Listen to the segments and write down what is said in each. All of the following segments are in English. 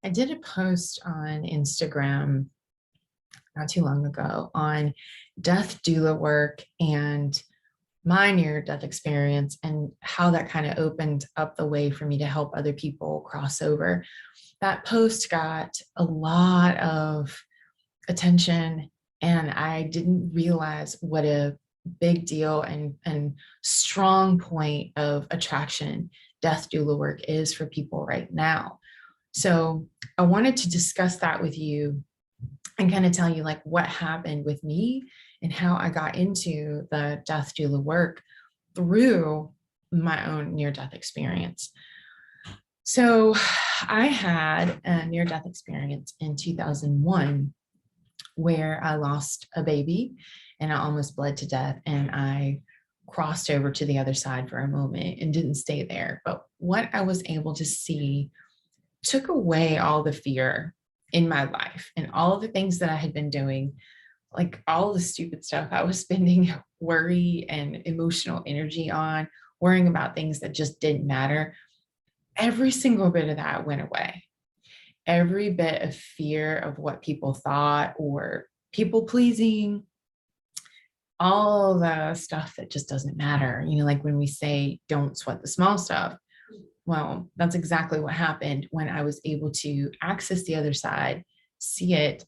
I did a post on Instagram not too long ago on death doula work and my near death experience and how that kind of opened up the way for me to help other people cross over. That post got a lot of attention, and I didn't realize what a big deal and strong point of attraction death doula work is for people right now. So I wanted to discuss that with you and kind of tell you like what happened with me and how I got into the death doula work through my own near death experience. So I had a near death experience in 2001 where I lost a baby and I almost bled to death, and I crossed over to the other side for a moment and didn't stay there. But what I was able to see took away all the fear in my life and all of the things that I had been doing, like all the stupid stuff I was spending worry and emotional energy on, worrying about things that just didn't matter. Every single bit of that went away. Every bit of fear of what people thought or people pleasing, all the stuff that just doesn't matter. Like when we say, don't sweat the small stuff. Well, that's exactly what happened when I was able to access the other side, see it,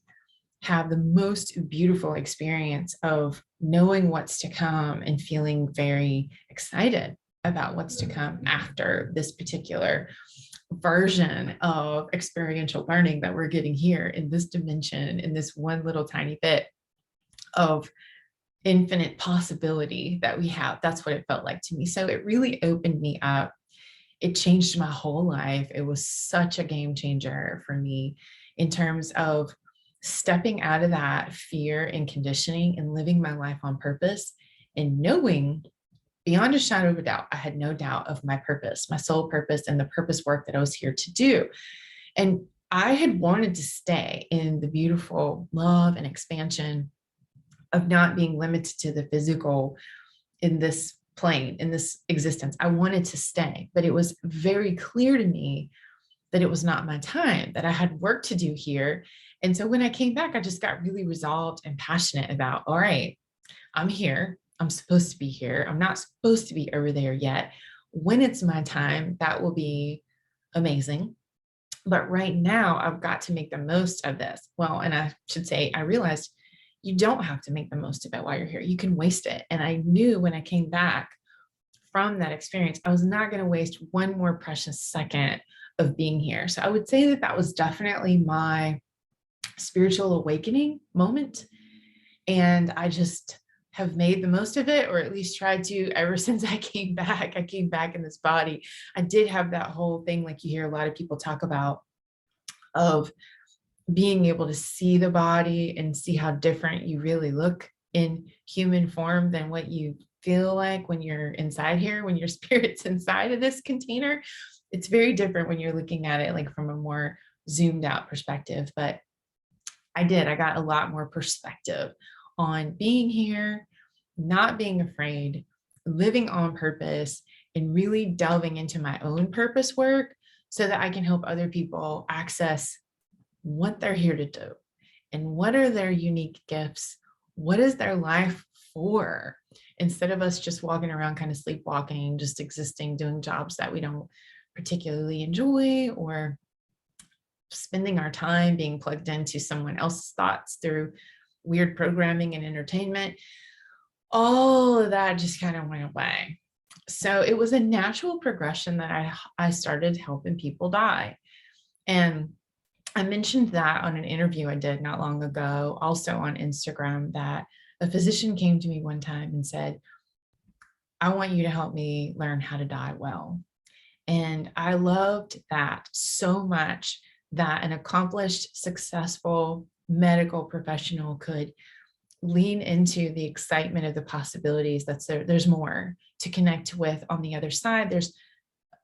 have the most beautiful experience of knowing what's to come and feeling very excited about what's to come after this particular version of experiential learning that we're getting here in this dimension, in this one little tiny bit of infinite possibility that we have. That's what it felt like to me. So it really opened me up. It changed my whole life. It was such a game changer for me in terms of stepping out of that fear and conditioning and living my life on purpose and knowing beyond a shadow of a doubt, I had no doubt of my purpose, my soul purpose, and the purpose work that I was here to do. And I had wanted to stay in the beautiful love and expansion of not being limited to the physical in this plane, in this existence. I wanted to stay, but it was very clear to me that it was not my time, that I had work to do here. And so when I came back, I just got really resolved and passionate about, all right, I'm here. I'm supposed to be here. I'm not supposed to be over there yet. When it's my time, that will be amazing. But right now, I've got to make the most of this. Well, and I should say, I realized you don't have to make the most of it while you're here. You can waste it. And I knew when I came back from that experience, I was not going to waste one more precious second of being here. So I would say that that was definitely my spiritual awakening moment. And I just have made the most of it, or at least tried to ever since I came back. I came back in this body. I did have that whole thing, like you hear a lot of people talk about, of being able to see the body and see how different you really look in human form than what you feel like when you're inside here, when your spirit's inside of this container. It's very different when you're looking at it like from a more zoomed out perspective. But I got a lot more perspective on being here, not being afraid, living on purpose, and really delving into my own purpose work so that I can help other people access what they're here to do and what are their unique gifts. What is their life for? Instead of us just walking around kind of sleepwalking, just existing, doing jobs that we don't particularly enjoy, or spending our time being plugged into someone else's thoughts through weird programming and entertainment. All of that just kind of went away. So it was a natural progression that I started helping people die. And I mentioned that on an interview I did not long ago, also on Instagram, that a physician came to me one time and said, I want you to help me learn how to die well. And I loved that so much that an accomplished, successful medical professional could lean into the excitement of the possibilities. There's more to connect with on the other side. There's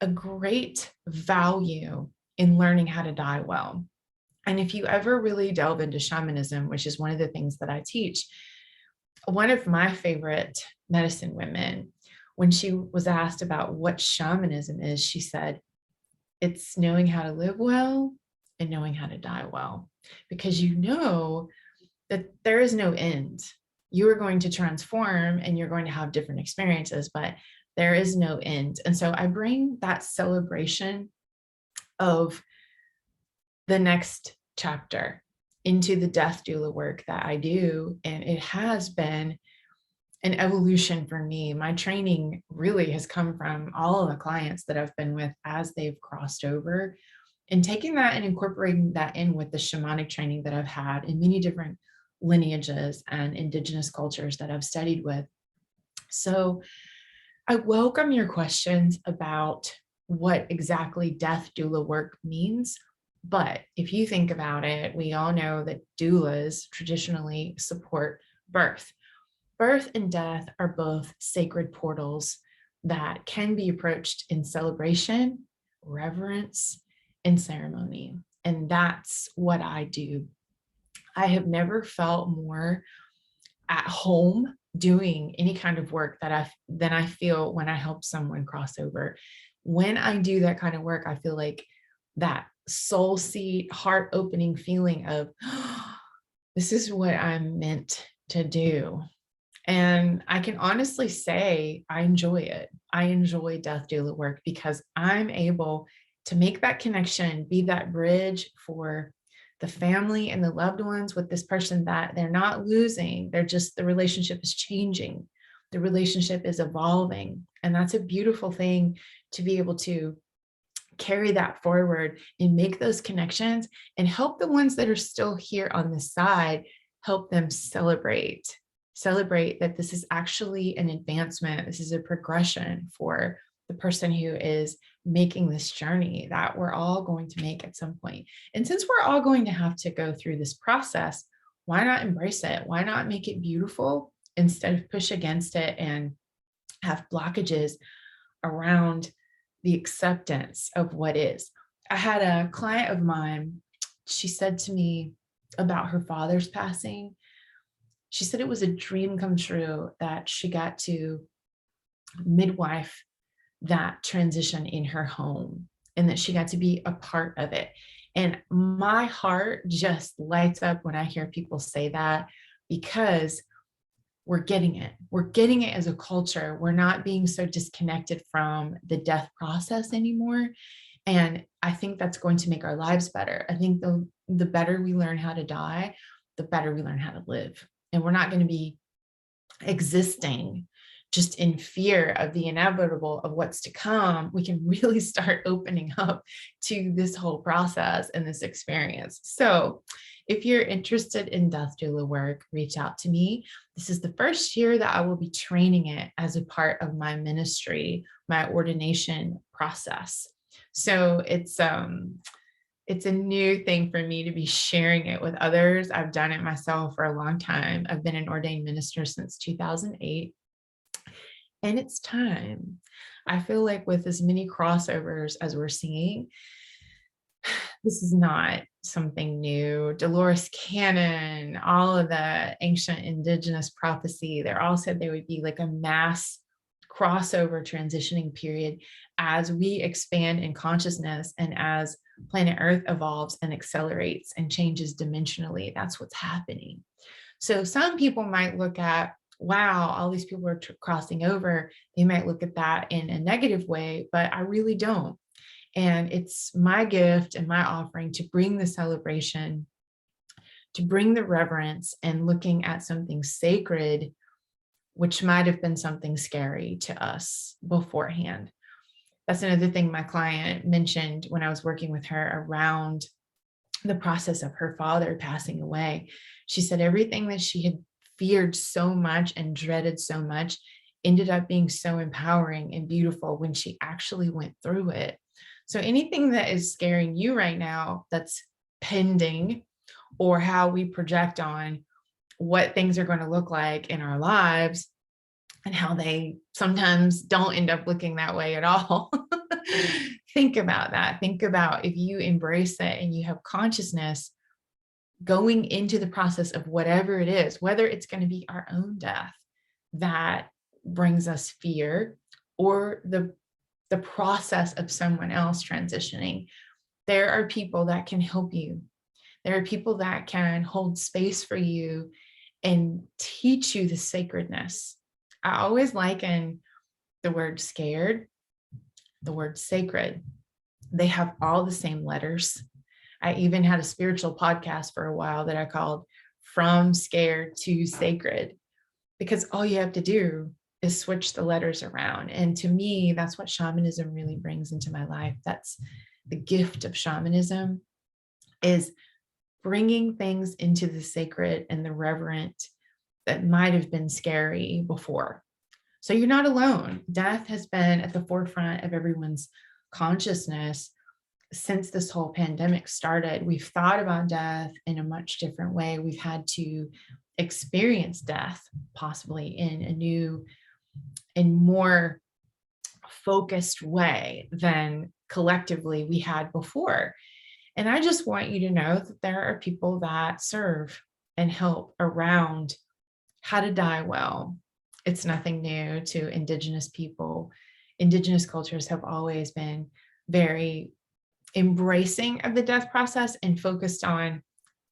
a great value in learning how to die well. And if you ever really delve into shamanism, which is one of the things that I teach, one of my favorite medicine women, when she was asked about what shamanism is, she said, it's knowing how to live well in knowing how to die well, because you know that there is no end. You are going to transform and you're going to have different experiences, but there is no end. And so I bring that celebration of the next chapter into the death doula work that I do. And it has been an evolution for me. My training really has come from all of the clients that I've been with as they've crossed over, and taking that and incorporating that in with the shamanic training that I've had in many different lineages and indigenous cultures that I've studied with. So I welcome your questions about what exactly death doula work means. But if you think about it, we all know that doulas traditionally support birth. Birth and death are both sacred portals that can be approached in celebration, reverence, and ceremony. And that's what I do. I have never felt more at home doing any kind of work than I feel when I help someone cross over. When I do that kind of work, I feel like that soul seat, heart opening feeling of, oh, this is what I'm meant to do. And I can honestly say I enjoy it. I enjoy death doula work because I'm able to make that connection, be that bridge for the family and the loved ones with this person that they're not losing. They're just, the relationship is changing. The relationship is evolving. And that's a beautiful thing to be able to carry that forward and make those connections and help the ones that are still here on the side, help them celebrate that this is actually an advancement. This is a progression for the person who is making this journey that we're all going to make at some point. And since we're all going to have to go through this process, why not embrace it? Why not make it beautiful instead of push against it and have blockages around the acceptance of what is? I had a client of mine, she said to me about her father's passing. She said it was a dream come true that she got to midwife that transition in her home and that she got to be a part of it. And my heart just lights up when I hear people say that, because we're getting it. We're getting it as a culture. We're not being so disconnected from the death process anymore. And I think that's going to make our lives better. I think the better we learn how to die, the better we learn how to live. And we're not going to be existing just in fear of the inevitable of what's to come. We can really start opening up to this whole process and this experience. So if you're interested in death doula work, reach out to me. This is the first year that I will be training it as a part of my ministry, my ordination process. So it's a new thing for me to be sharing it with others. I've done it myself for a long time. I've been an ordained minister since 2008. And it's time. I feel like with as many crossovers as we're seeing, this is not something new. Dolores Cannon, all of the ancient indigenous prophecy, they all said there would be like a mass crossover transitioning period as we expand in consciousness and as planet Earth evolves and accelerates and changes dimensionally. That's what's happening. So some people might look at, wow, all these people are crossing over. They might look at that in a negative way, but I really don't. And it's my gift and my offering to bring the celebration, to bring the reverence, and looking at something sacred, which might have been something scary to us beforehand. That's another thing my client mentioned when I was working with her around the process of her father passing away. She said everything that she had feared so much and dreaded so much ended up being so empowering and beautiful when she actually went through it. So anything that is scaring you right now that's pending, or how we project on what things are going to look like in our lives and how they sometimes don't end up looking that way at all. Think about that. Think about if you embrace it and you have consciousness going into the process of whatever it is, whether it's going to be our own death that brings us fear, or the process of someone else transitioning, There are people that can help you. There are people that can hold space for you and teach you the sacredness. I always liken the word scared, the word sacred. They have all the same letters. I even had a spiritual podcast for a while that I called From Scared to Sacred, because all you have to do is switch the letters around. And to me, that's what shamanism really brings into my life. That's the gift of shamanism, is bringing things into the sacred and the reverent that might have been scary before. So you're not alone. Death has been at the forefront of everyone's consciousness since this whole pandemic started. We've thought about death in a much different way. We've had to experience death possibly in a new and more focused way than collectively we had before. And I just want you to know that there are people that serve and help around how to die well. It's nothing new to Indigenous people. Indigenous cultures have always been very embracing of the death process and focused on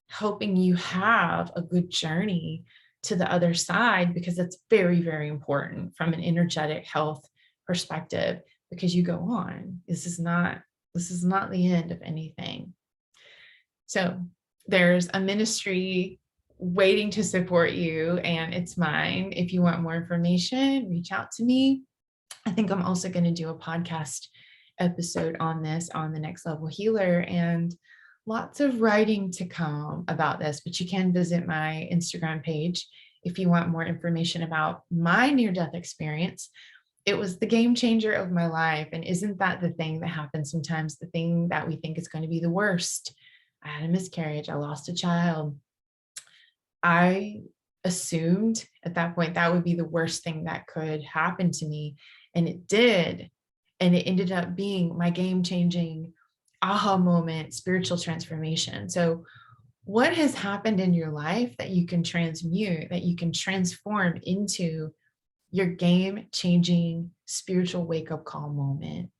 helping you have a good journey to the other side, because that's very, very important from an energetic health perspective, because you go on. This is not the end of anything. So there's a ministry waiting to support you, and it's mine. If you want more information, reach out to me. I think I'm also going to do a podcast episode on this on the Next Level Healer, and lots of writing to come about this, but you can visit my Instagram page if you want more information about my near-death experience. It was the game changer of my life. And isn't that the thing that happens sometimes? The thing that we think is going to be the worst. I had a miscarriage. I lost a child. I assumed at that point that would be the worst thing that could happen to me. And it did. And it ended up being my game-changing aha moment, spiritual transformation. So what has happened in your life that you can transmute, that you can transform into your game-changing spiritual wake-up call moment?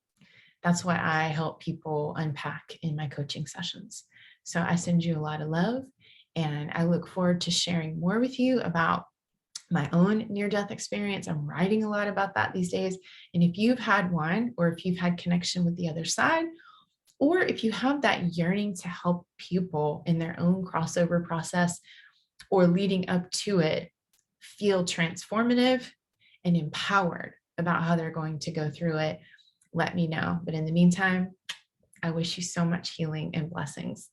That's what I help people unpack in my coaching sessions. So I send you a lot of love, and I look forward to sharing more with you about my own near-death experience. I'm writing a lot about that these days. And if you've had one, or if you've had connection with the other side, or if you have that yearning to help people in their own crossover process or leading up to it feel transformative and empowered about how they're going to go through it, let me know. But in the meantime, I wish you so much healing and blessings.